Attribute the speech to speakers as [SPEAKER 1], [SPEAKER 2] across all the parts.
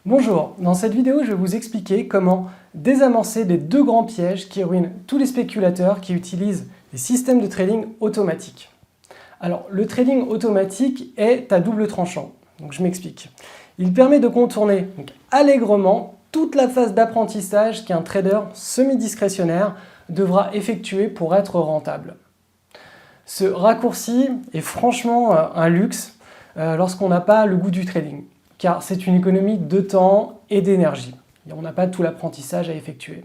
[SPEAKER 1] Bonjour, dans cette vidéo je vais vous expliquer comment désamorcer les deux grands pièges qui ruinent tous les spéculateurs qui utilisent des systèmes de trading automatiques. Alors le trading automatique est à double tranchant, donc je m'explique. Il permet de contourner allègrement toute la phase d'apprentissage qu'un trader semi-discrétionnaire devra effectuer pour être rentable. Ce raccourci est franchement un luxe lorsqu'on n'a pas le goût du trading, car c'est une économie de temps et d'énergie. On n'a pas tout l'apprentissage à effectuer.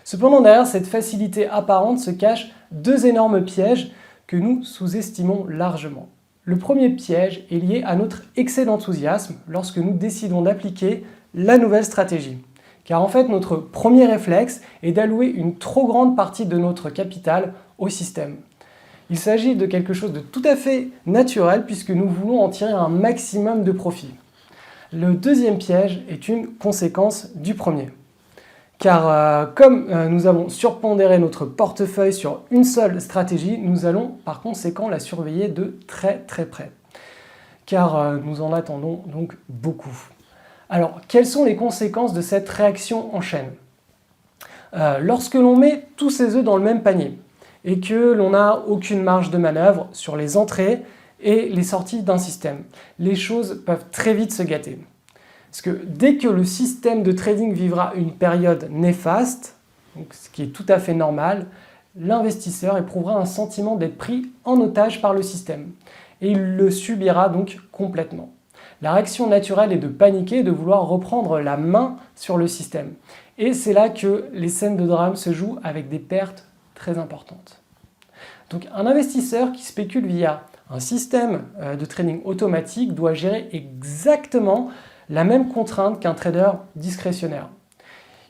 [SPEAKER 1] Cependant, derrière cette facilité apparente se cachent deux énormes pièges que nous sous-estimons largement. Le premier piège est lié à notre excès d'enthousiasme lorsque nous décidons d'appliquer la nouvelle stratégie. Car en fait, notre premier réflexe est d'allouer une trop grande partie de notre capital au système. Il s'agit de quelque chose de tout à fait naturel puisque nous voulons en tirer un maximum de profit. Le deuxième piège est une conséquence du premier. Car comme nous avons surpondéré notre portefeuille sur une seule stratégie, nous allons par conséquent la surveiller de très près. Car nous en attendons donc beaucoup. Alors, quelles sont les conséquences de cette réaction en chaîne? Lorsque l'on met tous ses œufs dans le même panier et que l'on n'a aucune marge de manœuvre sur les entrées et les sorties d'un système, les choses peuvent très vite se gâter. Parce que dès que le système de trading vivra une période néfaste, donc ce qui est tout à fait normal, l'investisseur éprouvera un sentiment d'être pris en otage par le système. Et il le subira donc complètement. La réaction naturelle est de paniquer et de vouloir reprendre la main sur le système. Et c'est là que les scènes de drame se jouent avec des pertes très importantes. Donc un investisseur qui spécule via un système de trading automatique doit gérer exactement la même contrainte qu'un trader discrétionnaire.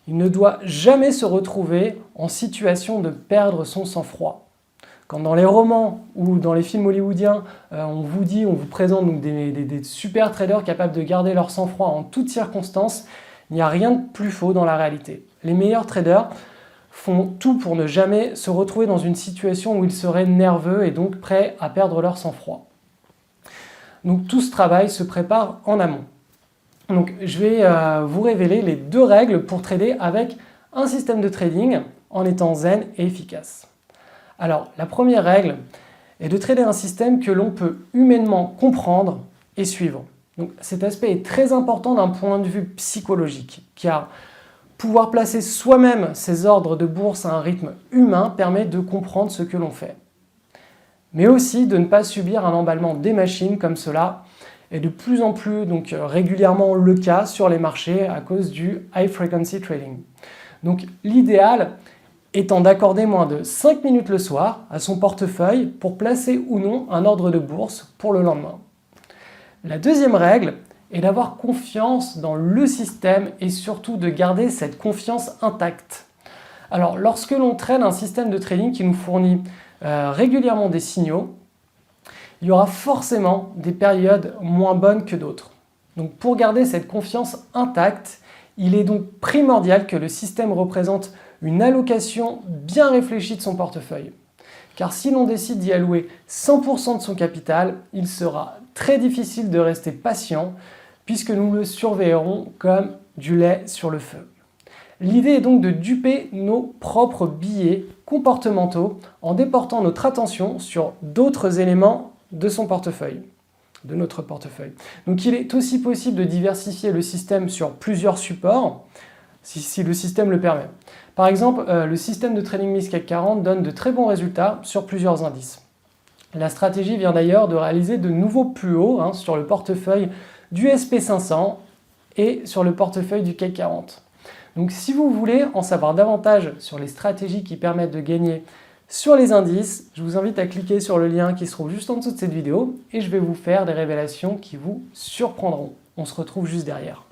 [SPEAKER 1] Il ne doit jamais se retrouver en situation de perdre son sang-froid. Quand dans les romans ou dans les films hollywoodiens, on vous présente donc des super traders capables de garder leur sang-froid en toutes circonstances, il n'y a rien de plus faux dans la réalité. Les meilleurs traders font tout pour ne jamais se retrouver dans une situation où ils seraient nerveux et donc prêts à perdre leur sang-froid. Donc tout ce travail se prépare en amont. Donc je vais vous révéler les deux règles pour trader avec un système de trading en étant zen et efficace. Alors la première règle est de trader un système que l'on peut humainement comprendre et suivre. Donc cet aspect est très important d'un point de vue psychologique, car pouvoir placer soi-même ses ordres de bourse à un rythme humain permet de comprendre ce que l'on fait. Mais aussi de ne pas subir un emballement des machines comme cela est de plus en plus régulièrement le cas sur les marchés à cause du high frequency trading. Donc l'idéal étant d'accorder moins de 5 minutes le soir à son portefeuille pour placer ou non un ordre de bourse pour le lendemain. La deuxième règle est d'avoir confiance dans le système et surtout de garder cette confiance intacte. Alors lorsque l'on traîne un système de trading qui nous fournit régulièrement des signaux, il y aura forcément des périodes moins bonnes que d'autres. Donc pour garder cette confiance intacte, il est donc primordial que le système représente une allocation bien réfléchie de son portefeuille. Car si l'on décide d'y allouer 100% de son capital, il sera très difficile de rester patient puisque nous le surveillerons comme du lait sur le feu. L'idée est donc de duper nos propres biais comportementaux en déportant notre attention sur d'autres éléments de son portefeuille, de notre portefeuille. Donc il est aussi possible de diversifier le système sur plusieurs supports, si le système le permet. Par exemple, le système de trading MIS CAC 40 donne de très bons résultats sur plusieurs indices. La stratégie vient d'ailleurs de réaliser de nouveaux plus hauts sur le portefeuille du SP500 et sur le portefeuille du CAC 40. Donc si vous voulez en savoir davantage sur les stratégies qui permettent de gagner sur les indices, je vous invite à cliquer sur le lien qui se trouve juste en dessous de cette vidéo et je vais vous faire des révélations qui vous surprendront. On se retrouve juste derrière.